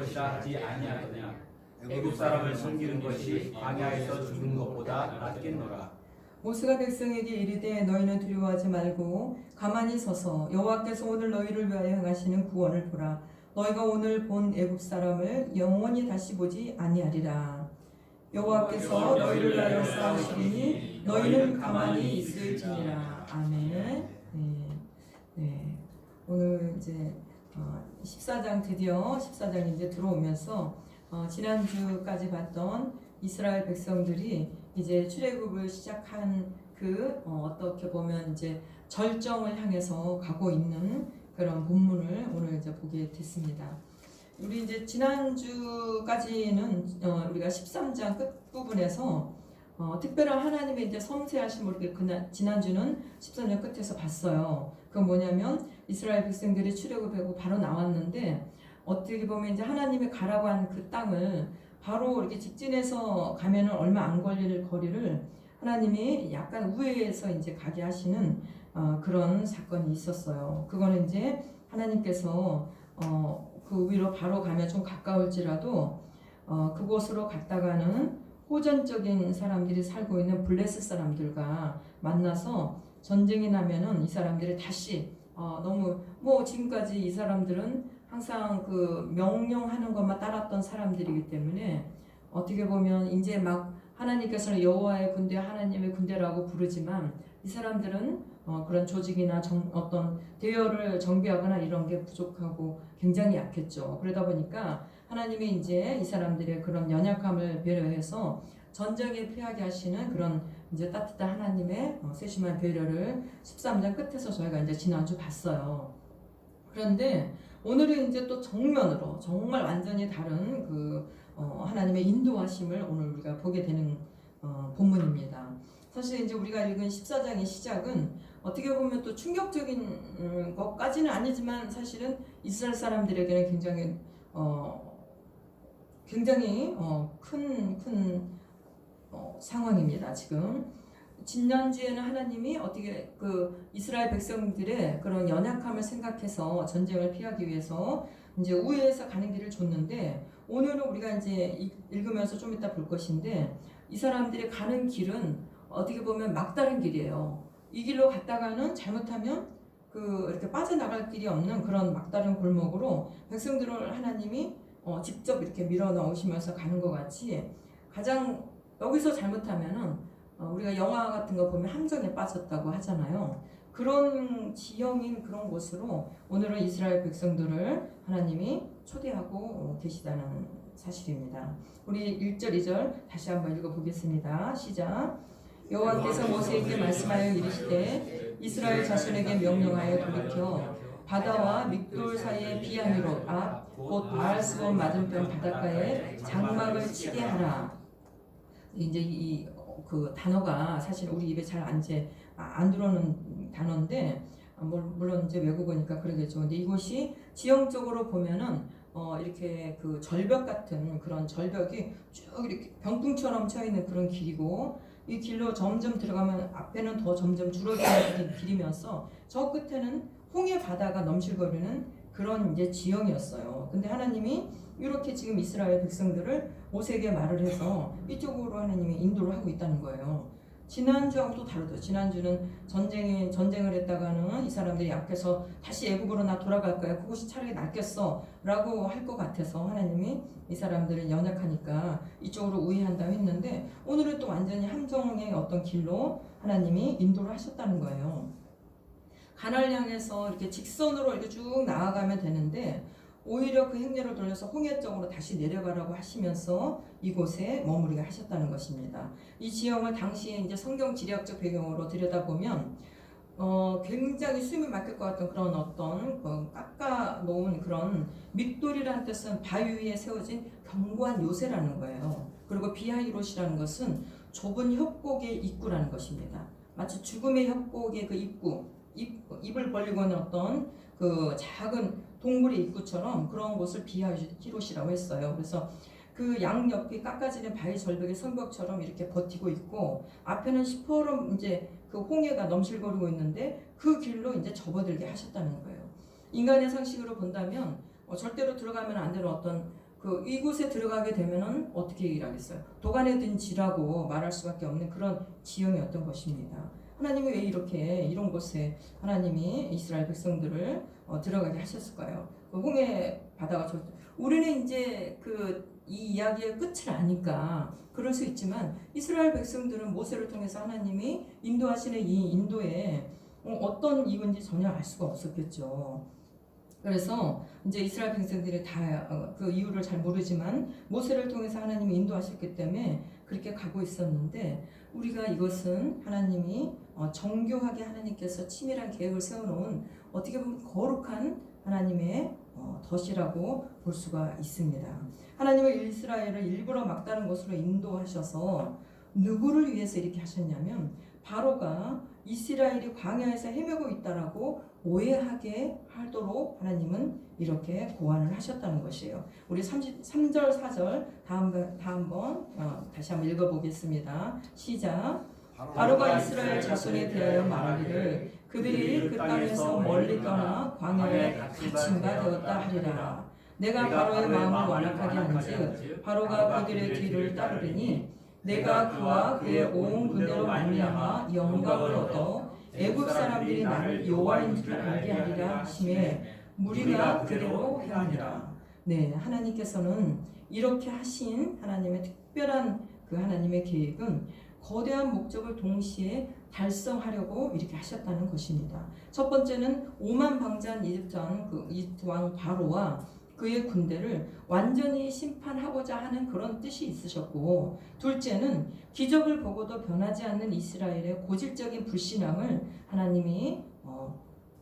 것이라 하지 아니하느냐. 애굽 사람을 섬기는 것이 광야에서 죽는 것보다 낫겠노라. 모세가 백성에게 이르되 너희는 두려워하지 말고 가만히 서서 여호와께서 오늘 너희를 위하여 행하시는 구원을 보라. 너희가 오늘 본 애굽 사람을 영원히 다시 보지 아니하리라. 여호와께서 너희를 위하여 싸우시리니 너희는 가만히 있을지니라. 아멘. 네. 오늘 이제 14장 드디어 14장이 이제 들어오면서 지난주까지 봤던 이스라엘 백성들이 이제 출애굽을 시작한 어떻게 보면 이제 절정을 향해서 가고 있는 그런 본문을 오늘 이제 보게 됐습니다. 우리 이제 지난주까지는 우리가 13장 끝 부분에서 특별한 하나님의 이제 섬세하심을 지난주는 13장 끝에서 봤어요. 그건 뭐냐면 이스라엘 백성들이 출애굽하고 바로 나왔는데 어떻게 보면 이제 하나님이 가라고 한 그 땅을 바로 이렇게 직진해서 가면은 얼마 안 걸릴 거리를 하나님이 약간 우회해서 이제 가게 하시는 그런 사건이 있었어요. 그거는 이제 하나님께서 그 위로 바로 가면 좀 가까울지라도 그곳으로 갔다가는 호전적인 사람들이 살고 있는 블레셋 사람들과 만나서 전쟁이 나면은 이 사람들이 다시 너무 지금까지 이 사람들은 항상 그 명령하는 것만 따랐던 사람들이기 때문에 어떻게 보면 이제 막 하나님께서는 여호와의 군대, 하나님의 군대라고 부르지만 이 사람들은 그런 조직이나 어떤 대열을 정비하거나 이런 게 부족하고 굉장히 약했죠. 그러다 보니까 하나님이 이제 이 사람들의 그런 연약함을 배려해서 전쟁에 피하게 하시는 그런 이제 따뜻한 하나님의 세심한 배려를 13장 끝에서 저희가 이제 지난주 봤어요. 그런데 오늘은 이제 또 정면으로 정말 완전히 다른 하나님의 인도하심을 오늘 우리가 보게 되는 본문입니다. 사실 이제 우리가 읽은 14장의 시작은 어떻게 보면 또 충격적인 것까지는 아니지만 사실은 이스라엘 사람들에게는 굉장히 큰 상황입니다. 지금 지난주에는 하나님이 어떻게 이스라엘 백성들의 그런 연약함을 생각해서 전쟁을 피하기 위해서 이제 우회해서 가는 길을 줬는데 오늘은 우리가 이제 읽으면서 좀 이따 볼 것인데 이 사람들이 가는 길은 어떻게 보면 막다른 길이에요. 이 길로 갔다가는 잘못하면 이렇게 빠져나갈 길이 없는 그런 막다른 골목으로 백성들을 하나님이 직접 이렇게 밀어 넣으시면서 가는 것 같이 가장 여기서 잘못하면은 우리가 영화 같은 거 보면 함정에 빠졌다고 하잖아요. 그런 지형인 그런 곳으로 오늘은 이스라엘 백성들을 하나님이 초대하고 계시다는 사실입니다. 우리 1절 2절 다시 한번 읽어보겠습니다. 시작. 여호와께서 모세에게 말씀하여 이르시되 이스라엘 자손에게 명령하여 돌이켜 바다와 믹돌 사이의 비야미롯 앞 곧 바알스본 맞은편 바닷가에 장막을 치게 하라. 이제 그 단어가 사실 우리 입에 잘 안 들어오는 단어인데 물론 이제 외국어니까 그러겠죠. 근데 이곳이 지형적으로 보면은 이렇게 그 절벽 같은 그런 절벽이 쭉 이렇게 병풍처럼 쳐 있는 그런 길이고 이 길로 점점 들어가면 앞에는 더 점점 줄어드는 길이면서 저 끝에는 홍해 바다가 넘실거리는 그런 이제 지형이었어요. 근데 하나님이 이렇게 지금 이스라엘 백성들을 모세에게 말을 해서 이쪽으로 하나님이 인도를 하고 있다는 거예요. 지난주하고 또 다르죠. 지난주는 전쟁을 했다가는 이 사람들이 약해서 다시 애굽으로 나 돌아갈 거야. 그곳이 차라리 낫겠어 라고 할 것 같아서 하나님이 이 사람들은 연약하니까 이쪽으로 우회한다고 했는데 오늘은 또 완전히 함정의 어떤 길로 하나님이 인도를 하셨다는 거예요. 가나안을 향해서 이렇게 직선으로 이렇게 쭉 나아가면 되는데 오히려 그 행렬을 돌려서 홍해 쪽으로 다시 내려가라고 하시면서 이곳에 머무르게 하셨다는 것입니다. 이 지형을 당시에 이제 성경 지리학적 배경으로 들여다보면 굉장히 숨이 막힐 것 같은 그런 어떤 깎아 놓은 그런 믹돌이라는 뜻은 바위 위에 세워진 견고한 요새라는 거예요. 그리고 비하이롯이라는 것은 좁은 협곡의 입구라는 것입니다. 마치 죽음의 협곡의 그 입을 벌리고 있는 어떤 그 작은 동굴의 입구처럼 그런 곳을 비하이롯이라고 했어요. 그래서 그 양옆이 깎아지는 바위 절벽의 성벽처럼 이렇게 버티고 있고 앞에는 시퍼런 이제 그 홍해가 넘실거리고 있는데 그 길로 이제 접어들게 하셨다는 거예요. 인간의 상식으로 본다면 절대로 들어가면 안 되는 어떤 그 이곳에 들어가게 되면은 어떻게 얘기를 하겠어요? 도간에 든 지라고 말할 수밖에 없는 그런 지형이었던 것입니다. 하나님이 왜 이렇게 이런 곳에 하나님이 이스라엘 백성들을 들어가게 하셨을까요? 그 홍해 바다가 우리는 이제 이 이야기의 끝을 아니까 그럴 수 있지만 이스라엘 백성들은 모세를 통해서 하나님이 인도하시는 이 인도에 어떤 이유인지 전혀 알 수가 없었겠죠. 그래서 이제 이스라엘 백성들이 다 그 이유를 잘 모르지만 모세를 통해서 하나님이 인도하셨기 때문에 그렇게 가고 있었는데 우리가 이것은 하나님이 정교하게 하나님께서 치밀한 계획을 세워놓은 어떻게 보면 거룩한 하나님의 덫이라고 볼 수가 있습니다. 하나님은 이스라엘을 일부러 막다른 곳으로 인도하셔서 누구를 위해서 이렇게 하셨냐면 바로가 이스라엘이 광야에서 헤매고 있다라고 오해하게 하도록 하나님은 이렇게 고안을 하셨다는 것이에요. 우리 3절 4절 다음번 다시 한번 읽어보겠습니다. 시작. 바로가 이스라엘 자손에 대하여 말하기를 그들이 그 땅에서 멀리 떠나 광야에 갇힌 바 되었다 하리라. 내가 바로의 마음을 완악하게 한즉 바로가 그들의 뒤를 따르리니 내가 그와 그의 온 군대로 말미암아 영광을 얻어 애굽 사람들이 나를 여호와인 줄 알게 하리라 하시매 무리가 그대로 행하니라. 네, 하나님께서는 이렇게 하신 하나님의 특별한 그 하나님의 계획은 거대한 목적을 동시에 달성하려고 이렇게 하셨다는 것입니다. 첫 번째는 오만방자한 이집트 왕 바로와 그의 군대를 완전히 심판하고자 하는 그런 뜻이 있으셨고, 둘째는 기적을 보고도 변하지 않는 이스라엘의 고질적인 불신앙을 하나님이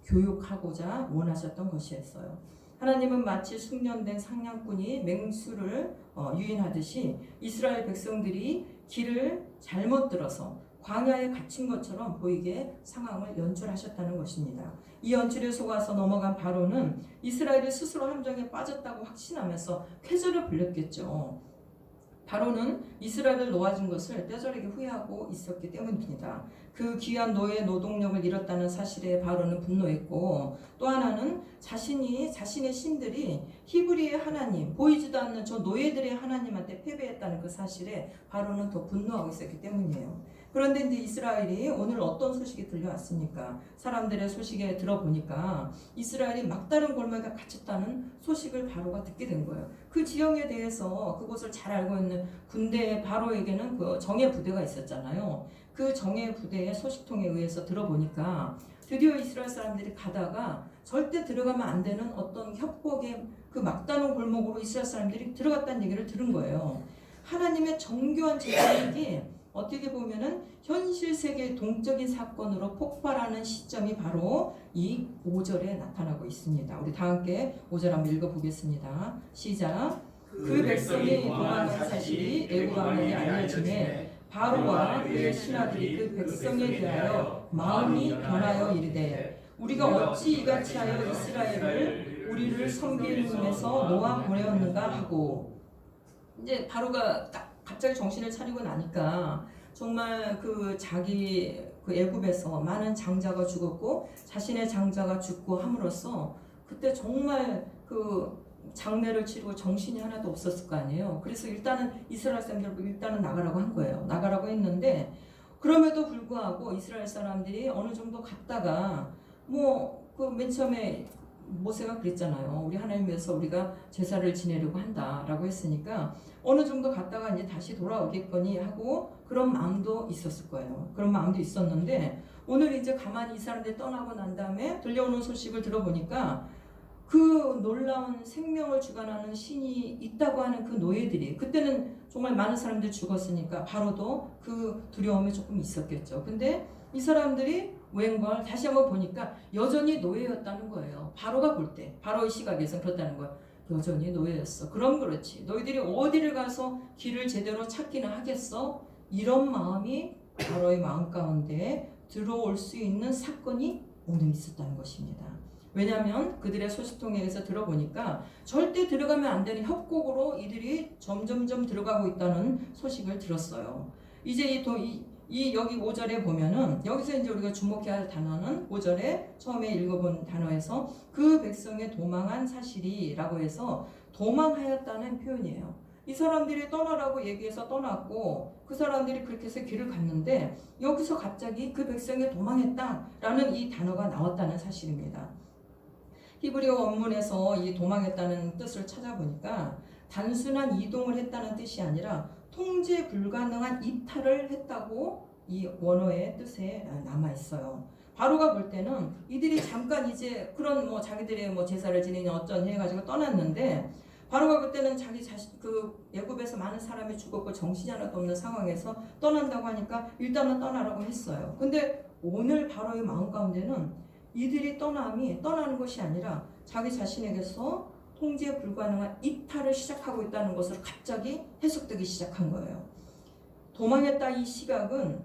교육하고자 원하셨던 것이었어요. 하나님은 마치 숙련된 상냥꾼이 맹수를 유인하듯이 이스라엘 백성들이 길을 잘못 들어서 광야에 갇힌 것처럼 보이게 상황을 연출하셨다는 것입니다. 이 연출에 속아서 넘어간 바로는 이스라엘이 스스로 함정에 빠졌다고 확신하면서 쾌절을 부렸겠죠. 바로는 이스라엘을 놓아준 것을 뼈저리게 후회하고 있었기 때문입니다. 그 귀한 노예의 노동력을 잃었다는 사실에 바로는 분노했고, 또 하나는 자신의 신들이 히브리의 하나님, 보이지도 않는 저 노예들의 하나님한테 패배했다는 그 사실에 바로는 더 분노하고 있었기 때문이에요. 그런데 이제 이스라엘이 오늘 어떤 소식이 들려왔습니까? 사람들의 소식에 들어보니까 이스라엘이 막다른 골목에 갇혔다는 소식을 바로가 듣게 된 거예요. 그 지형에 대해서 그곳을 잘 알고 있는 군대 바로에게는 그 정예 부대가 있었잖아요. 그 정예 부대의 소식통에 의해서 들어보니까 드디어 이스라엘 사람들이 가다가 절대 들어가면 안 되는 어떤 협곡의 그 막다른 골목으로 이스라엘 사람들이 들어갔다는 얘기를 들은 거예요. 하나님의 정교한 계획이 어떻게 보면은 현실 세계의 동적인 사건으로 폭발하는 시점이 바로 이 5절에 나타나고 있습니다. 우리 다 함께 5절 한번 읽어보겠습니다. 시작. 그 백성이 도망한 사실이 애굽 왕에게 알려지매 바로와 그의 신하들이 그 백성에 대하여 마음이 변하여 이르되 우리가 어찌 이같이 하여 이스라엘을 우리를 섬길 눈에서 놓아 보내었는가 하고, 이제 바로가 딱 갑자기 정신을 차리고 나니까 정말 자기 애굽에서 많은 장자가 죽었고 자신의 장자가 죽고 함으로써 그때 정말 장례를 치르고 정신이 하나도 없었을 거 아니에요. 그래서 일단은 이스라엘 사람들 일단은 나가라고 한 거예요. 나가라고 했는데 그럼에도 불구하고 이스라엘 사람들이 어느 정도 갔다가 맨 처음에 모세가 그랬잖아요. 우리 하나님 위해서 우리가 제사를 지내려고 한다라고 했으니까 어느 정도 갔다가 이제 다시 돌아오겠거니 하고 그런 마음도 있었을 거예요. 그런 마음도 있었는데 오늘 이제 가만히 이 사람들이 떠나고 난 다음에 들려오는 소식을 들어보니까 그 놀라운 생명을 주관하는 신이 있다고 하는 그 노예들이, 그때는 정말 많은 사람들이 죽었으니까 바로도 그 두려움이 조금 있었겠죠. 근데 이 사람들이 웬걸 다시 한번 보니까 여전히 노예였다는 거예요. 바로가 볼 때, 바로의 시각에서 그렇다는 거예요. 여전히 노예였어. 그럼 그렇지. 너희들이 어디를 가서 길을 제대로 찾기는 하겠어? 이런 마음이 바로의 마음 가운데 들어올 수 있는 사건이 오늘 있었다는 것입니다. 왜냐하면 그들의 소식통에 의해서 들어보니까 절대 들어가면 안 되는 협곡으로 이들이 점점점 들어가고 있다는 소식을 들었어요. 이제 여기 5절에 보면은 여기서 이제 우리가 주목해야 할 단어는 5절에 처음에 읽어본 단어에서 그 백성의 도망한 사실이라고 해서 도망하였다는 표현이에요. 이 사람들이 떠나라고 얘기해서 떠났고 그 사람들이 그렇게 해서 길을 갔는데 여기서 갑자기 그 백성이 도망했다라는 이 단어가 나왔다는 사실입니다. 히브리어 원문에서 이 도망했다는 뜻을 찾아보니까 단순한 이동을 했다는 뜻이 아니라 통제 불가능한 이탈을 했다고 이 원어의 뜻에 남아 있어요. 바로가 볼 때는 이들이 잠깐 이제 그런 자기들의 제사를 지내냐 어쩐 해가지고 떠났는데 바로가 그때는 자기 자신 그 애굽에서 많은 사람이 죽었고 정신이 하나도 없는 상황에서 떠난다고 하니까 일단은 떠나라고 했어요. 근데 오늘 바로의 마음 가운데는 이들이 떠나는 것이 아니라 자기 자신에게서 통제 불가능한 이탈을 시작하고 있다는 것으로 갑자기 해석되기 시작한 거예요. 도망했다 이 시각은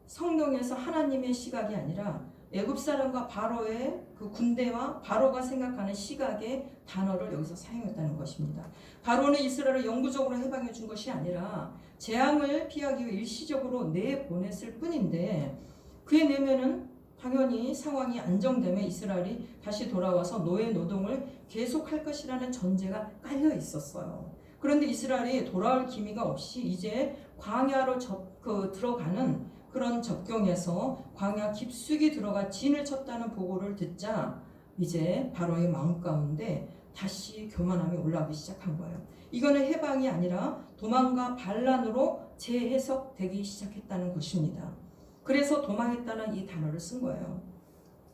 성경에서 하나님의 시각이 아니라 애굽 사람과 바로의 그 군대와 바로가 생각하는 시각의 단어를 여기서 사용했다는 것입니다. 바로는 이스라엘을 영구적으로 해방해 준 것이 아니라 재앙을 피하기 위해 일시적으로 내보냈을 뿐인데 그의 내면은 당연히 상황이 안정되면 이스라엘이 다시 돌아와서 노예 노동을 계속할 것이라는 전제가 깔려 있었어요. 그런데 이스라엘이 돌아올 기미가 없이 이제 광야로 들어가는 그런 접경에서 광야 깊숙이 들어가 진을 쳤다는 보고를 듣자 이제 바로의 마음 가운데 다시 교만함이 올라오기 시작한 거예요. 이거는 해방이 아니라 도망과 반란으로 재해석되기 시작했다는 것입니다. 그래서 도망했다는 이 단어를 쓴 거예요.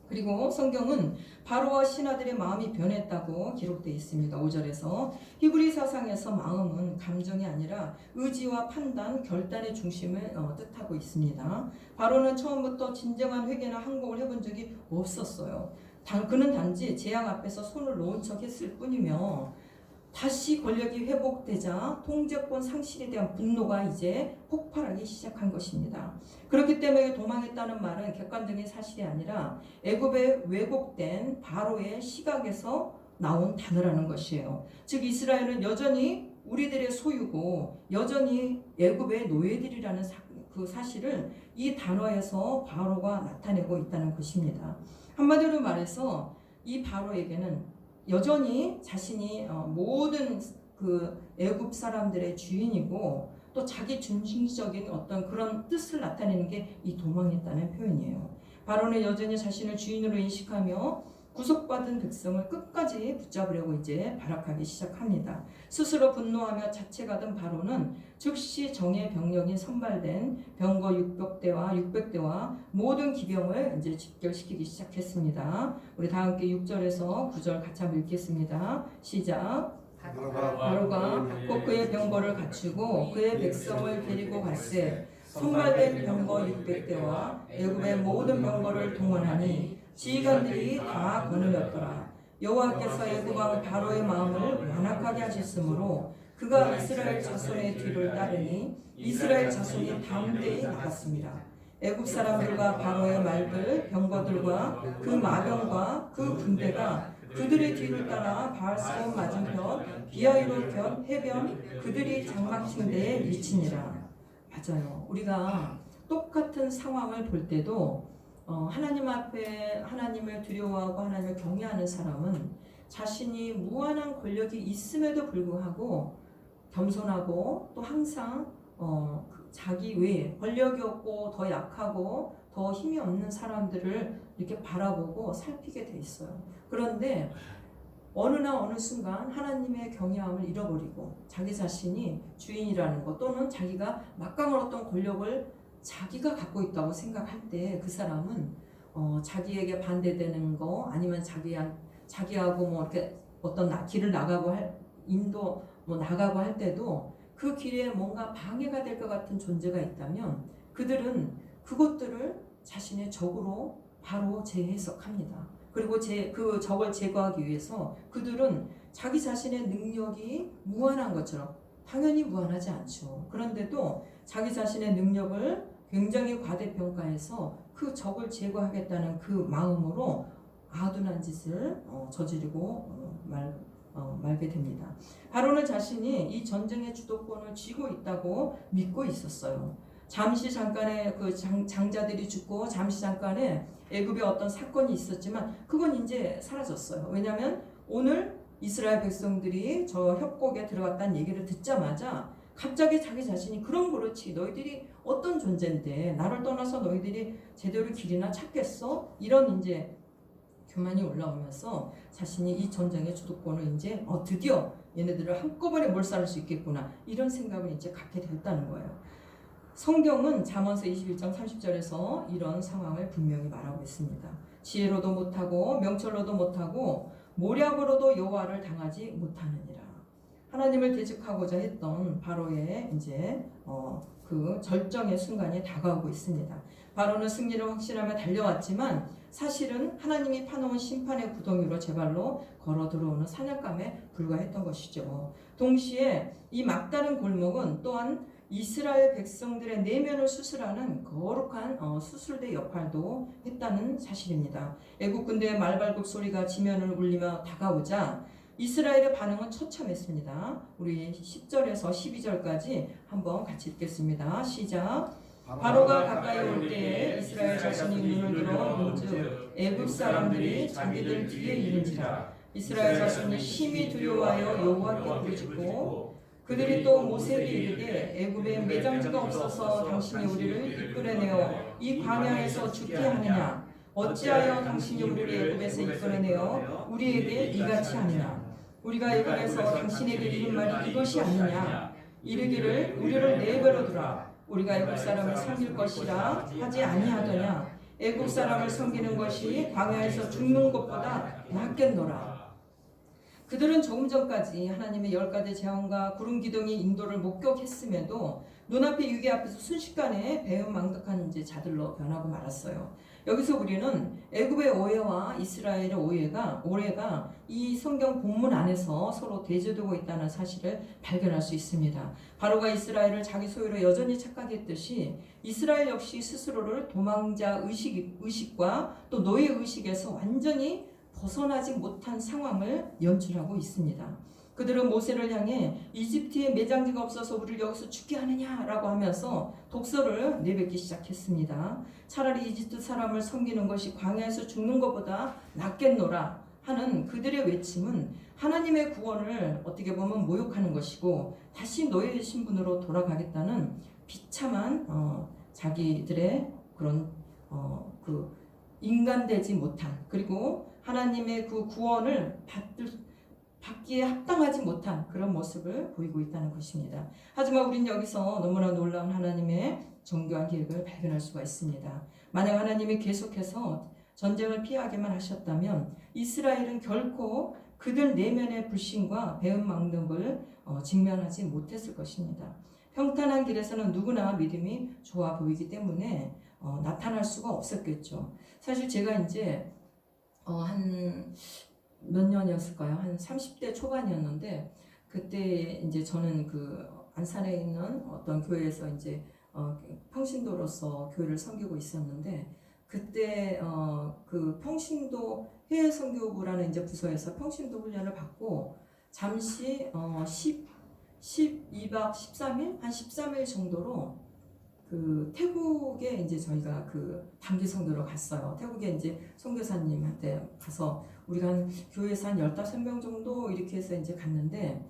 그리고 성경은 바로와 신하들의 마음이 변했다고 기록되어 있습니다. 5절에서 히브리 사상에서 마음은 감정이 아니라 의지와 판단, 결단의 중심을 뜻하고 있습니다. 바로는 처음부터 진정한 회개나 항복을 해본 적이 없었어요. 그는 단지 재앙 앞에서 손을 놓은 척 했을 뿐이며 다시 권력이 회복되자 통제권 상실에 대한 분노가 이제 폭발하기 시작한 것입니다. 그렇기 때문에 도망했다는 말은 객관적인 사실이 아니라 애굽에 왜곡된 바로의 시각에서 나온 단어라는 것이에요. 즉 이스라엘은 여전히 우리들의 소유고 여전히 애굽의 노예들이라는 그 사실을 이 단어에서 바로가 나타내고 있다는 것입니다. 한마디로 말해서 이 바로에게는 여전히 자신이 모든 그 애굽 사람들의 주인이고 또 자기 중심적인 어떤 그런 뜻을 나타내는 게 이 도망했다는 표현이에요. 바로는 여전히 자신을 주인으로 인식하며 구속받은 백성을 끝까지 붙잡으려고 이제 발악하기 시작합니다. 스스로 분노하며 자책하던 바로는 즉시 정예 병력이 선발된 병거 600대와 모든 기병을 이제 집결시키기 시작했습니다. 우리 다 함께 6절에서 9절 같이 한번 읽겠습니다. 시작. 바로가 곧 그의 병거를 갖추고 그의 백성을 데리고 갔을 선발된 병거 600대와 애굽의 모든 병거를 동원하니 지휘관들이 다 거느렸더라. 여호와께서 애굽 왕 바로의 마음을 완악하게 하셨으므로 그가 이스라엘 자손의 뒤를 따르니 이스라엘 자손이 담대히 나갔습니다. 애굽 사람들과 바로의 말들 병거들과 그 마병과 그 군대가 그들의 뒤를 따라 바알스몬 맞은편 비아이롯 해변 그들이 장막층대에 미치니라. 맞아요. 우리가 똑같은 상황을 볼 때도 하나님 앞에 하나님을 두려워하고 하나님을 경외하는 사람은 자신이 무한한 권력이 있음에도 불구하고 겸손하고 또 항상 자기 외에 권력이 없고 더 약하고 더 힘이 없는 사람들을 이렇게 바라보고 살피게 돼 있어요. 그런데 어느 순간 하나님의 경외함을 잃어버리고 자기 자신이 주인이라는 것 또는 자기가 막강한 어떤 권력을 자기가 갖고 있다고 생각할 때 그 사람은 자기에게 반대되는 거 아니면 자기하고 이렇게 어떤 길을 나가고 나가고 할 때도 그 길에 뭔가 방해가 될 것 같은 존재가 있다면 그들은 그것들을 자신의 적으로 바로 재해석합니다. 그리고 그 적을 제거하기 위해서 그들은 자기 자신의 능력이 무한한 것처럼 당연히 무한하지 않죠. 그런데도 자기 자신의 능력을 굉장히 과대평가해서 그 적을 제거하겠다는 그 마음으로 아둔한 짓을 저지르고 말게 됩니다. 바로는 자신이 이 전쟁의 주도권을 쥐고 있다고 믿고 있었어요. 잠시 잠깐의 그 장자들이 죽고 잠시 잠깐의 애굽에 어떤 사건이 있었지만 그건 이제 사라졌어요. 왜냐하면 오늘 이스라엘 백성들이 저 협곡에 들어갔다는 얘기를 듣자마자 갑자기 자기 자신이 그럼 그렇지 너희들이 어떤 존재인데 나를 떠나서 너희들이 제대로 길이나 찾겠어? 이런 이제 교만이 올라오면서 자신이 이 전쟁의 주도권을 이제 드디어 얘네들을 한꺼번에 몰살할 수 있겠구나 이런 생각을 이제 갖게 됐다는 거예요. 성경은 잠언서 21장 30절에서 이런 상황을 분명히 말하고 있습니다. 지혜로도 못하고 명철로도 못하고 모략으로도 여호와를 당하지 못하느니라. 하나님을 대적하고자 했던 바로의 이제 그 절정의 순간이 다가오고 있습니다. 바로는 승리를 확신하며 달려왔지만 사실은 하나님이 파놓은 심판의 구덩이로 제 발로 걸어 들어오는 사냥감에 불과했던 것이죠. 동시에 이 막다른 골목은 또한 이스라엘 백성들의 내면을 수술하는 거룩한 수술대 역할도 했다는 사실입니다. 애국 군대의 말발굽 소리가 지면을 울리며 다가오자 이스라엘의 반응은 처참했습니다. 우리 10절에서 12절까지 한번 같이 읽겠습니다. 시작. 바로가 가까이 올 때에 이스라엘 자신이 눈을 들어 본즉 애굽 사람들이 자기들 뒤에 이른지라. 이스라엘 자신이 심히 두려워하여 여호와께 부르짖고 그들이 또 모세에게 이르되 애굽에 매장지가 없어서 당신이 우리를 이끌어내어 이 광야에서 죽게 하느냐. 어찌하여 당신이 우리를 애굽에서 이끌어내어 우리에게 이같이 하느냐. 우리가 애굽에서 당신에게 이른 말이 이것이 아니냐. 이르기를 우리를 네 배로 두라. 우리가 애굽 사람을 섬길 것이라 하지 아니하더냐. 애굽 사람을 섬기는 것이 광야에서 죽는 것보다 낫겠노라. 그들은 조금 전까지 하나님의 10가지 재앙과 구름 기둥이 인도를 목격했음에도 눈앞의 위기 앞에서 순식간에 배은망덕한 이제 자들로 변하고 말았어요. 여기서 우리는 애굽의 오해와 이스라엘의 오해가 이 성경 본문 안에서 서로 대조되고 있다는 사실을 발견할 수 있습니다. 바로가 이스라엘을 자기 소유로 여전히 착각했듯이 이스라엘 역시 스스로를 도망자 의식과 또 노예 의식에서 완전히 벗어나지 못한 상황을 연출하고 있습니다. 그들은 모세를 향해 이집트에 매장지가 없어서 우리를 여기서 죽게 하느냐라고 하면서 독서를 내뱉기 시작했습니다. 차라리 이집트 사람을 섬기는 것이 광야에서 죽는 것보다 낫겠노라 하는 그들의 외침은 하나님의 구원을 어떻게 보면 모욕하는 것이고 다시 노예의 신분으로 돌아가겠다는 비참한 자기들의 그런 그 인간되지 못한 그리고 하나님의 그 구원을 받기에 합당하지 못한 그런 모습을 보이고 있다는 것입니다. 하지만 우린 여기서 너무나 놀라운 하나님의 정교한 계획을 발견할 수가 있습니다. 만약 하나님이 계속해서 전쟁을 피하게만 하셨다면 이스라엘은 결코 그들 내면의 불신과 배은망덕을 직면하지 못했을 것입니다. 평탄한 길에서는 누구나 믿음이 좋아 보이기 때문에 나타날 수가 없었겠죠. 사실 제가 이제 한 몇 년이었을까요? 한 30대 초반이었는데 그때 이제 저는 그 안산에 있는 어떤 교회에서 이제 평신도로서 교회를 섬기고 있었는데 그때 그 평신도 해외 선교부라는 이제 부서에서 평신도 훈련을 받고 잠시 12박 13일 한 13일 정도로 그 태국에 이제 저희가 그 단기 선교로 갔어요. 태국에 이제 선교사님한테 가서 우리가 한 교회에서 한 15명 정도 이렇게 해서 이제 갔는데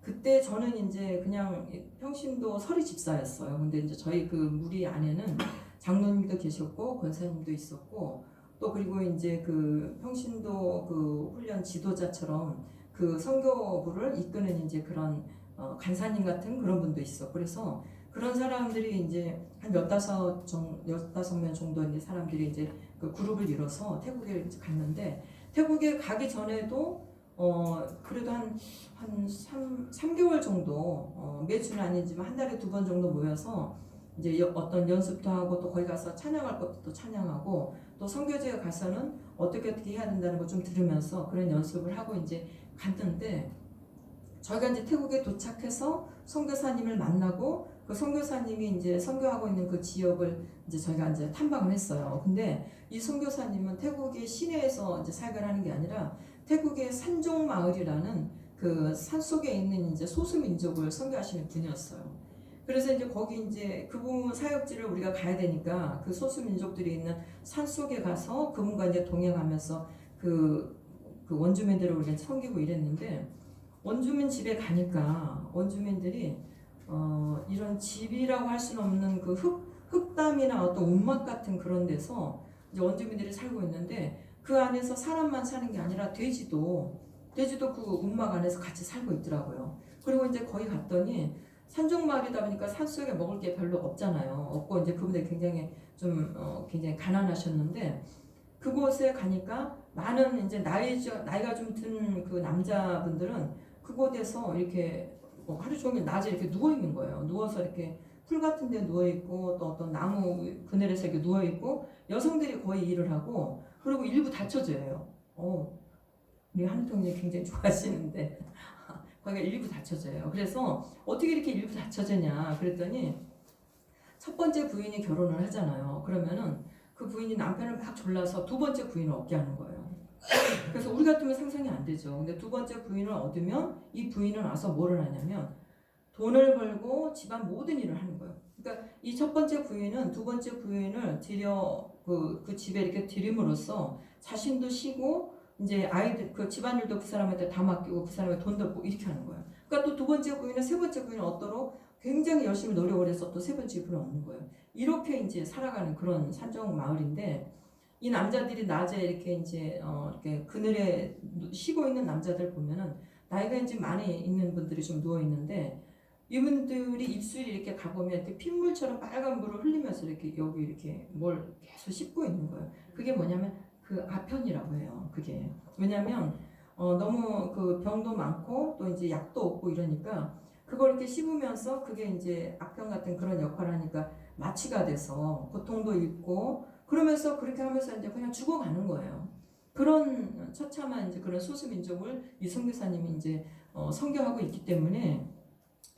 그때 저는 이제 그냥 평신도 서리 집사였어요. 근데 이제 저희 그 무리 안에는 장로님도 계셨고 권사님도 있었고 또 그리고 이제 그 평신도 그 훈련 지도자처럼 그 선교부를 이끄는 이제 그런 간사님 같은 그런 분도 있어. 그래서 그런 사람들이 이제 한 15명 정도 이제 사람들이 이제 그 그룹을 이뤄서 태국에 이제 갔는데 태국에 가기 전에도 그래도 한 3개월 정도 매주는 아니지만 한 달에 2번 정도 모여서 이제 어떤 연습도 하고 또 거기 가서 찬양할 것도 또 찬양하고 또 선교지에 가서는 어떻게 해야 된다는 거 좀 들으면서 그런 연습을 하고 이제 갔는데 저희가 이제 태국에 도착해서 선교사님을 만나고 그 선교사님이 이제 선교하고 있는 그 지역을 이제 저희가 이제 탐방을 했어요. 근데 이 선교사님은 태국의 시내에서 이제 사역을 하는 게 아니라 태국의 산종 마을이라는 그 산속에 있는 이제 소수 민족을 선교하시는 분이었어요. 그래서 이제 거기 이제 그분 사역지를 우리가 가야 되니까 그 소수 민족들이 있는 산 속에 가서 그분과 이제 동행하면서 그 그 원주민들을 우리가 섬기고 이랬는데 원주민 집에 가니까 원주민들이 이런 집이라고 할 수는 없는 그 흙담이나 어떤 움막 같은 그런 데서 이제 원주민들이 살고 있는데 그 안에서 사람만 사는 게 아니라 돼지도 그 움막 안에서 같이 살고 있더라고요. 그리고 이제 거기 갔더니 산중마을이다 보니까 산속에 먹을 게 별로 없잖아요. 없고 이제 그분들 굉장히 굉장히 가난하셨는데 그곳에 가니까 많은 이제 나이가 좀 든 그 남자분들은 그곳에서 이렇게 하루 종일 낮에 이렇게 누워 있는 거예요. 누워서 이렇게 풀 같은 데 누워 있고 또 어떤 나무 그늘에서 이렇게 누워 있고 여성들이 거의 일을 하고 그리고 일부 다처제예요. 우리 한통님 굉장히 좋아하시는데 거기가 일부 다처제예요. 그래서 어떻게 이렇게 일부 다처제냐 그랬더니 첫 번째 부인이 결혼을 하잖아요. 그러면은 그 부인이 남편을 막 졸라서 두 번째 부인을 얻게 하는 거예요. 그래서 우리 같으면 상상이 안 되죠. 근데 두 번째 부인을 얻으면 이 부인은 와서 뭐를 하냐면 돈을 벌고 집안 모든 일을 하는 거예요. 그러니까 이 첫 번째 부인은 두 번째 부인을 그 집에 이렇게 들임으로써 자신도 쉬고 이제 아이들 그 집안일도 그 사람한테 다 맡기고 그 사람의 돈도 얻고 이렇게 하는 거예요. 그러니까 또 두 번째 부인은 세 번째 부인을 얻도록 굉장히 열심히 노력을 해서 또 세 번째 부인을 얻는 거예요. 이렇게 이제 살아가는 그런 산정 마을인데 이 남자들이 낮에 이렇게 이제 이렇게 그늘에 쉬고 있는 남자들 보면은 나이가 이제 많이 있는 분들이 좀 누워 있는데 이분들이 입술이 이렇게 가보면 이렇게 핏물처럼 빨간 물을 흘리면서 이렇게 여기 이렇게 뭘 계속 씹고 있는 거예요. 그게 뭐냐면 그 아편이라고 해요. 그게 왜냐면 너무 그 병도 많고 또 이제 약도 없고 이러니까 그걸 이렇게 씹으면서 그게 이제 아편 같은 그런 역할을 하니까 마취가 돼서 고통도 있고 그러면서 그렇게 하면서 이제 그냥 죽어가는 거예요. 그런 처참한 이제 그런 소수민족을 이 선교사님이 이제 선교하고 있기 때문에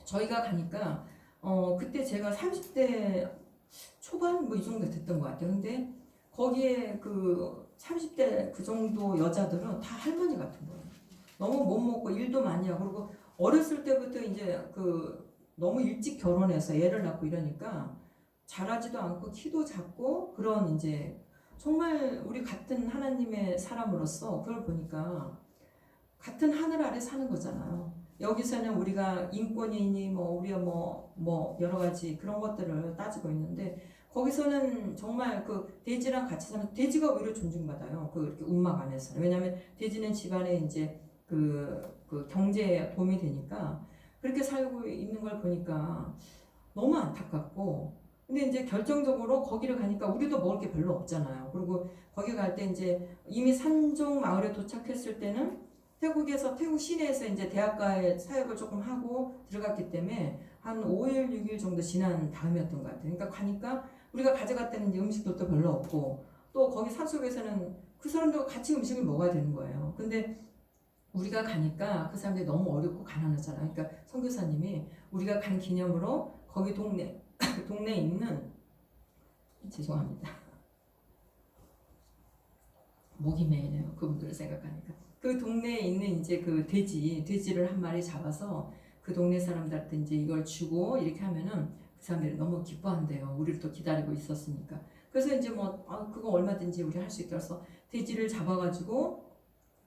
저희가 가니까 그때 제가 30대 초반 뭐 이 정도 됐던 것 같아요. 근데 거기에 그 30대 그 정도 여자들은 다 할머니 같은 거예요. 너무 못 먹고 일도 많이 하고 그리고 어렸을 때부터 이제 그 너무 일찍 결혼해서 애를 낳고 이러니까 자라지도 않고 키도 작고 그런 이제 정말 우리 같은 하나님의 사람으로서 그걸 보니까 같은 하늘 아래 사는 거잖아요. 여기서는 우리가 인권이니 뭐 우리가 뭐 여러 가지 그런 것들을 따지고 있는데 거기서는 정말 그 돼지랑 같이 사는 돼지가 오히려 존중받아요. 그 이렇게 움막 안에서 왜냐하면 돼지는 집안에 이제 그 경제에 도움이 되니까 그렇게 살고 있는 걸 보니까 너무 안타깝고 근데 이제 결정적으로 거기를 가니까 우리도 먹을 게 별로 없잖아요. 그리고 거기 갈 때 이제 이미 산종 마을에 도착했을 때는 태국 시내에서 이제 대학가에 사역을 조금 하고 들어갔기 때문에 한 5일, 6일 정도 지난 다음이었던 것 같아요. 그러니까 가니까 우리가 가져갔다는 이제 음식도 또 별로 없고 또 거기 산속에서는 그 사람들과 같이 음식을 먹어야 되는 거예요. 근데 우리가 가니까 그 사람들이 너무 어렵고 가난하잖아요. 그러니까 선교사님이 우리가 간 기념으로 거기 동네에 있는 죄송합니다. 목이 메이네요. 그분들을 생각하니까. 그 동네에 있는 이제 그 돼지를 한 마리 잡아서 그 동네 사람들한테 이제 이걸 주고 이렇게 하면은 그 사람들이 너무 기뻐한대요. 우리를 또 기다리고 있었으니까. 그래서 이제 그거 얼마든지 우리 할 수 있게 해서 돼지를 잡아가지고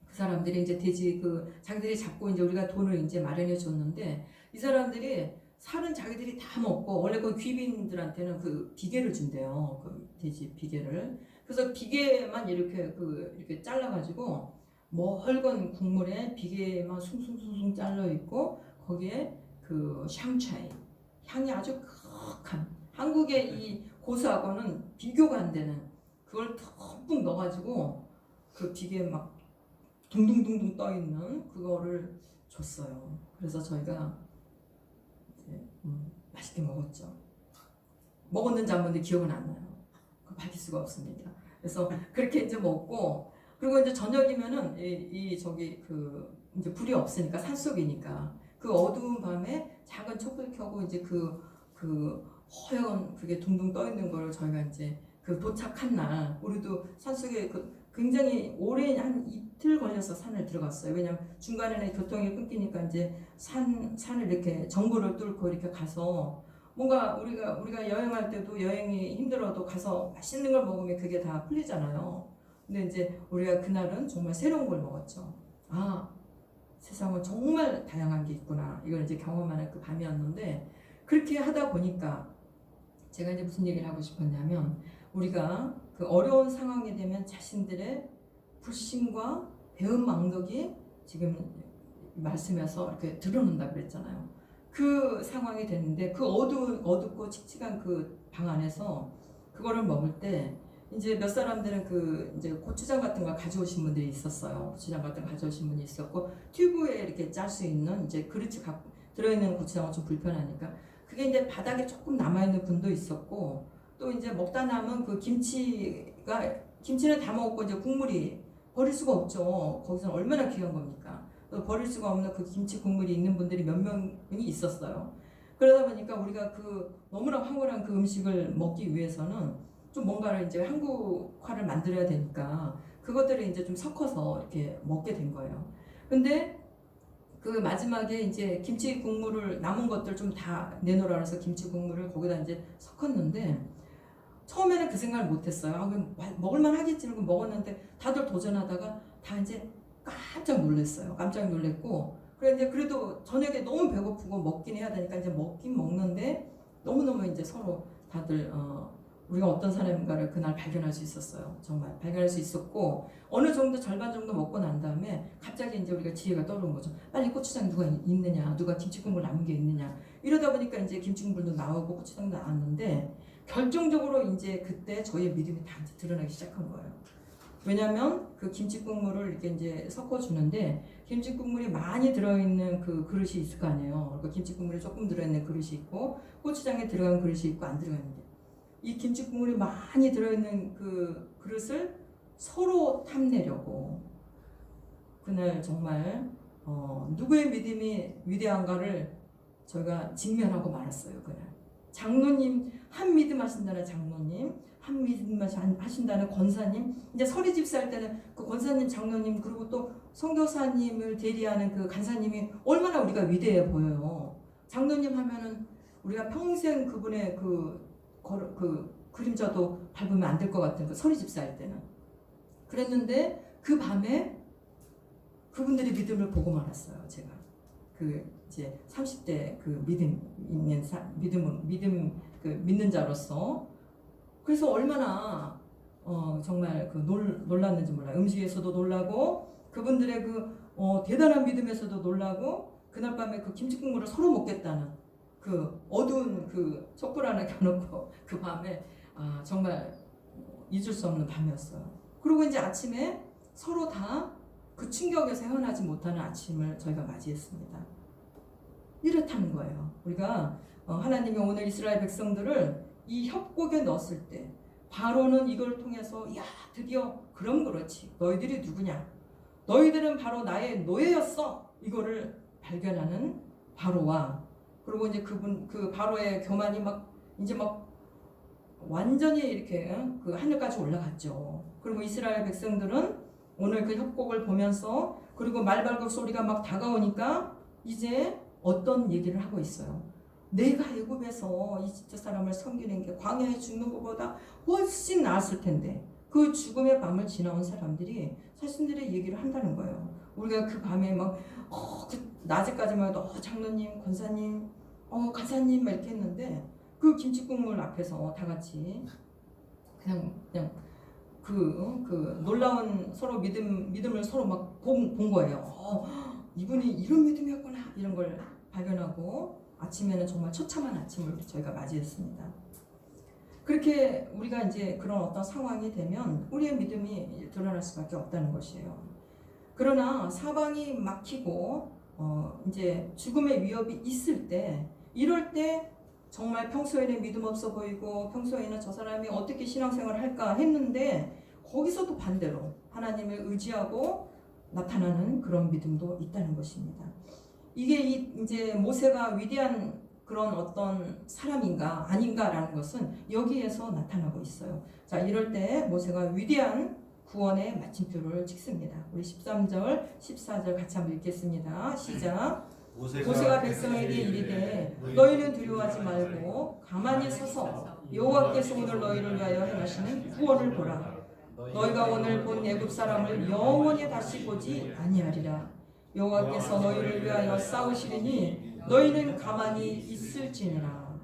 그 사람들이 이제 돼지 자기들이 잡고 이제 우리가 돈을 이제 마련해 줬는데 이 사람들이 살은 자기들이 다 먹고 원래 그 귀빈들한테는 그 비계를 준대요. 그 돼지 비계를. 그래서 비계만 이렇게 잘라가지고 멀건 국물에 비계만 숭숭숭숭 잘라 있고 거기에 그 샹차이 향이 아주 극한 한국의 이 고수하고는 비교가 안 되는 그걸 듬뿍 넣어가지고 그 비계에 막 둥둥둥둥 떠 있는 그거를 줬어요. 그래서 저희가 이제 맛있게 먹었죠. 먹었는지 안 먹었는지 기억은 안 나요. 그거 밝힐 수가 없습니다. 그래서 그렇게 이제 먹고 그리고 이제 저녁이면은 이제 불이 없으니까 산속이니까 그 어두운 밤에 작은 촛불 켜고 이제 그 허연 그게 둥둥 떠 있는 걸 저희가 이제 그 도착한 날 우리도 산속에 굉장히 오래 한 이틀 걸려서 산을 들어갔어요. 왜냐면 중간에는 교통이 끊기니까 이제 산을 이렇게 정부를 뚫고 이렇게 가서 뭔가 우리가 여행할 때도 여행이 힘들어도 가서 맛있는 걸 먹으면 그게 다 풀리잖아요. 근데 이제 우리가 그날은 정말 새로운 걸 먹었죠. 아, 세상은 정말 다양한 게 있구나. 이걸 이제 경험하는 그 밤이었는데, 그렇게 하다 보니까 제가 이제 무슨 얘기를 하고 싶었냐면, 우리가 그 어려운 상황이 되면 자신들의 불신과 배은망덕이 지금 말씀에서 이렇게 드러난다 그랬잖아요. 그 상황이 됐는데 그 어둡고 칙칙한 그 방 안에서 그거를 먹을 때 이제 몇 사람들은 그 이제 고추장 같은 걸 가져오신 분들이 있었어요. 고추장 같은 거 가져오신 분이 있었고, 튜브에 이렇게 짤 수 있는 이제 그릇이 들어있는 고추장은 좀 불편하니까 그게 이제 바닥에 조금 남아있는 분도 있었고, 또 이제 먹다 남은 그 김치는 다 먹었고 이제 국물이 버릴 수가 없죠. 거기서는 얼마나 귀한 겁니까? 버릴 수가 없는 그 김치 국물이 있는 분들이 몇 명이 있었어요. 그러다 보니까 우리가 그 너무나 황홀한 그 음식을 먹기 위해서는 좀 뭔가를 이제 한국화를 만들어야 되니까 그것들을 이제 좀 섞어서 이렇게 먹게 된 거예요. 근데 그 마지막에 이제 김치 국물을 남은 것들 좀 다 내놓으라 해서 김치 국물을 거기다 이제 섞었는데, 처음에는 그 생각을 못했어요. 아, 그럼 먹을만 하겠지 이러고 먹었는데 다들 도전하다가 다 이제 깜짝 놀랐어요. 깜짝 놀랐고, 그래 이제 그래도 저녁에 너무 배고프고 먹긴 해야 되니까 이제 먹긴 먹는데 너무너무 이제 서로 다들 우리가 어떤 사람인가를 그날 발견할 수 있었어요. 정말 발견할 수 있었고, 어느 정도 절반 정도 먹고 난 다음에 갑자기 이제 우리가 지혜가 떠오른 거죠. 빨리 고추장 누가 있느냐, 누가 김치국물 남은 게 있느냐. 이러다 보니까 이제 김치국물도 나오고 고추장도 나왔는데, 결정적으로 이제 그때 저희의 믿음이 다 이제 드러나기 시작한 거예요. 왜냐하면 그 김치국물을 이렇게 이제 섞어주는데 김치국물이 많이 들어있는 그 그릇이 있을 거 아니에요. 그러니까 김치국물이 조금 들어있는 그릇이 있고 고추장에 들어간 그릇이 있고 안 들어있는 게, 이 김치국물이 많이 들어있는 그 그릇을 서로 탐내려고 그날 정말 누구의 믿음이 위대한가를 저희가 직면하고 말았어요. 그날 장로님, 한 믿음 하신다는 장로님, 한 믿음 하신다는 권사님, 이제 서리 집사할 때는 그 권사님, 장로님, 그리고 또 선교사님을 대리하는 그 간사님이 얼마나 우리가 위대해 보여요. 장로님 하면은 우리가 평생 그분의 그 그림자도 밟으면 안 될 것 같은 그 서리 집사할 때는 그랬는데, 그 밤에 그분들의 믿음을 보고 말았어요. 제가 그 이제 30대 그 믿는 자로서. 그래서 얼마나 정말 그 놀랐는지 몰라요. 음식에서도 놀라고 그분들의 그 대단한 믿음에서도 놀라고, 그날 밤에 그 김치국물을 서로 먹겠다는 그 어두운 그 촛불 하나 켜놓고 그 밤에 정말 잊을 수 없는 밤이었어요. 그리고 이제 아침에 서로 다 그 충격에서 헤어나지 못하는 아침을 저희가 맞이했습니다. 이렇다는 거예요. 우리가 하나님이 오늘 이스라엘 백성들을 이 협곡에 넣었을 때 바로는 이걸 통해서 야, 드디어 그럼 그렇지, 너희들이 누구냐, 너희들은 바로 나의 노예였어, 이거를 발견하는 바로와, 그리고 이제 그 바로의 교만이 이제 완전히 이렇게 그 하늘까지 올라갔죠. 그리고 이스라엘 백성들은 오늘 그 협곡을 보면서, 그리고 말발굽 소리가 막 다가오니까 이제 어떤 얘기를 하고 있어요. 내가 애굽에서 이집트 사람을 섬기는 게 광야에 죽는 것보다 훨씬 나았을 텐데, 그 죽음의 밤을 지나온 사람들이 자신들의 얘기를 한다는 거예요. 우리가 그 밤에 그 낮에까지만 해도 장로님, 권사님, 가사님 막 이렇게 했는데, 그 김치국물 앞에서 다 같이 그냥 그 놀라운 서로 믿음을 서로 막 본 거예요. 이분이 이런 믿음이었구나, 이런 걸 발견하고 아침에는 정말 처참한 아침을 저희가 맞이했습니다. 그렇게 우리가 이제 그런 어떤 상황이 되면 우리의 믿음이 드러날 수밖에 없다는 것이에요. 그러나 사방이 막히고 이제 죽음의 위협이 있을 때, 이럴 때 정말 평소에는 믿음 없어 보이고 평소에는 저 사람이 어떻게 신앙생활을 할까 했는데, 거기서도 반대로 하나님을 의지하고 나타나는 그런 믿음도 있다는 것입니다. 이게 이제 모세가 위대한 그런 어떤 사람인가 아닌가라는 것은 여기에서 나타나고 있어요. 자, 이럴 때 모세가 위대한 구원의 마침표를 찍습니다. 우리 13절, 14절 같이 한번 읽겠습니다. 시작. 모세가 백성에게 이르되 너희는 두려워하지 말고 가만히 서서 여호와께서 오늘 너희를 위하여 행하시는 구원을 보라. 너희가 오늘 본 애굽 사람을 영원히 다시 보지 아니하리라. 여호와께서 너희를 위하여 싸우시리니 너희는 가만히 있을지니라.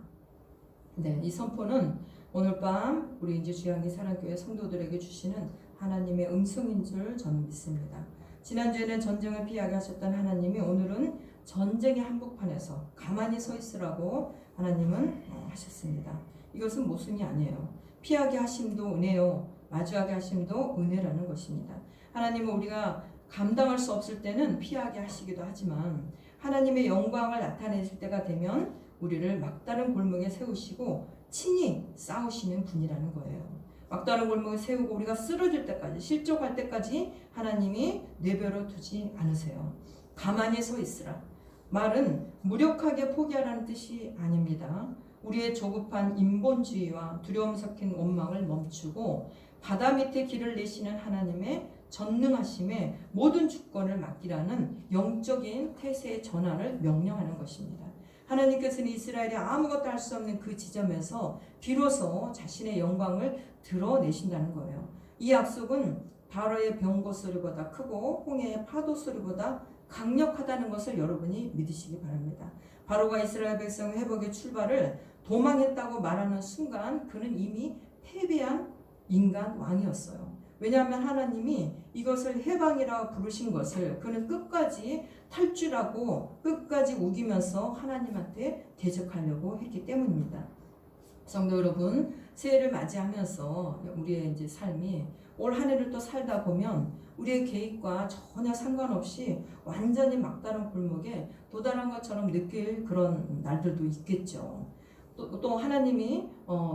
네, 이 선포는 오늘 밤 우리 이제 주양리 사랑교회 성도들에게 주시는 하나님의 음성인 줄 저는 믿습니다. 지난주에는 전쟁을 피하게 하셨던 하나님이 오늘은 전쟁의 한복판에서 가만히 서 있으라고 하나님은 하셨습니다. 이것은 모순이 아니에요. 피하게 하심도 은혜요, 마주하게 하심도 은혜라는 것입니다. 하나님은 우리가 감당할 수 없을 때는 피하게 하시기도 하지만 하나님의 영광을 나타내실 때가 되면 우리를 막다른 골목에 세우시고 친히 싸우시는 분이라는 거예요. 막다른 골목에 세우고 우리가 쓰러질 때까지, 실족할 때까지 하나님이 내버려 두지 않으세요. 가만히 서 있으라. 말은 무력하게 포기하라는 뜻이 아닙니다. 우리의 조급한 인본주의와 두려움 섞인 원망을 멈추고 바다 밑에 길을 내시는 하나님의 전능하심에 모든 주권을 맡기라는 영적인 태세의 전환을 명령하는 것입니다. 하나님께서는 이스라엘이 아무것도 할 수 없는 그 지점에서 비로소 자신의 영광을 드러내신다는 거예요. 이 약속은 바로의 병거 소리보다 크고 홍해의 파도 소리보다 강력하다는 것을 여러분이 믿으시기 바랍니다. 바로가 이스라엘 백성 회복의 출발을 도망했다고 말하는 순간 그는 이미 패배한 인간 왕이었어요. 왜냐하면 하나님이 이것을 해방이라고 부르신 것을 그는 끝까지 탈주라고 끝까지 우기면서 하나님한테 대적하려고 했기 때문입니다. 성도 여러분, 새해를 맞이하면서 우리의 이제 삶이 올 한 해를 또 살다 보면 우리의 계획과 전혀 상관없이 완전히 막다른 골목에 도달한 것처럼 느낄 그런 날들도 있겠죠. 또 하나님이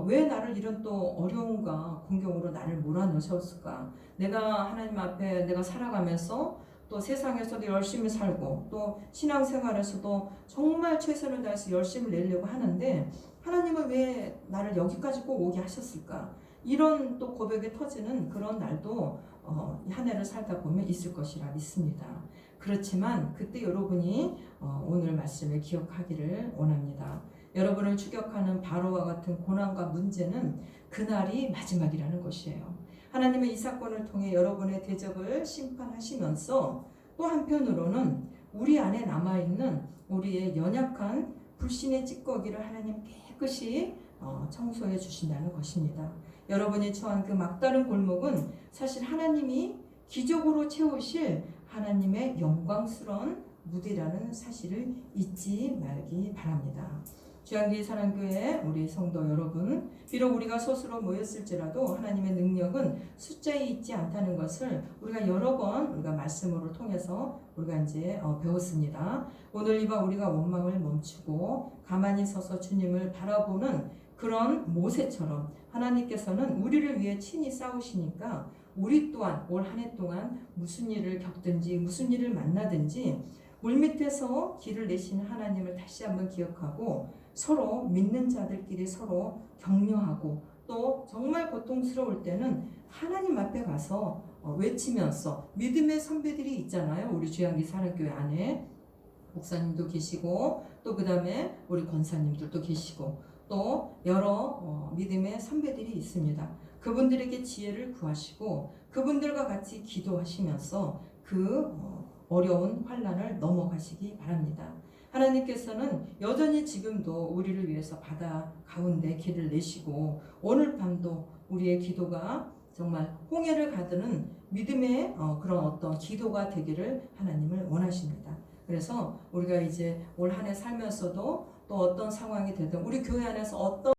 왜 나를 이런 또 어려움과 공경으로 나를 몰아넣으셨을까? 내가 하나님 앞에 내가 살아가면서 또 세상에서도 열심히 살고 또 신앙생활에서도 정말 최선을 다해서 열심히 내려고 하는데 하나님은 왜 나를 여기까지 꼭 오게 하셨을까? 이런 또 고백이 터지는 그런 날도 한 해를 살다 보면 있을 것이라 믿습니다. 그렇지만 그때 여러분이 오늘 말씀을 기억하기를 원합니다. 여러분을 추격하는 바로와 같은 고난과 문제는 그날이 마지막이라는 것이에요. 하나님은 이 사건을 통해 여러분의 대적을 심판하시면서 또 한편으로는 우리 안에 남아있는 우리의 연약한 불신의 찌꺼기를 하나님 깨끗이 청소해 주신다는 것입니다. 여러분이 처한 그 막다른 골목은 사실 하나님이 기적으로 채우실 하나님의 영광스러운 무대라는 사실을 잊지 말기 바랍니다. 주양리 사랑교회 우리 성도 여러분, 비록 우리가 스스로 모였을지라도 하나님의 능력은 숫자에 있지 않다는 것을 우리가 여러 번 우리가 말씀으로 통해서 우리가 이제 배웠습니다. 오늘 이 밤 우리가 원망을 멈추고 가만히 서서 주님을 바라보는 그런 모세처럼 하나님께서는 우리를 위해 친히 싸우시니까 우리 또한 올 한 해 동안 무슨 일을 겪든지 무슨 일을 만나든지 물밑에서 길을 내시는 하나님을 다시 한번 기억하고 서로 믿는 자들끼리 서로 격려하고 또 정말 고통스러울 때는 하나님 앞에 가서 외치면서 믿음의 선배들이 있잖아요. 우리 주양리 사랑교회 안에 목사님도 계시고 또 그 다음에 우리 권사님들도 계시고 또 여러 믿음의 선배들이 있습니다. 그분들에게 지혜를 구하시고 그분들과 같이 기도하시면서 그 어려운 환난을 넘어가시기 바랍니다. 하나님께서는 여전히 지금도 우리를 위해서 바다 가운데 길을 내시고 오늘 밤도 우리의 기도가 정말 홍해를 가드는 믿음의 그런 어떤 기도가 되기를 하나님을 원하십니다. 그래서 우리가 이제 올 한 해 살면서도 또 어떤 상황이 되든 우리 교회 안에서 어떤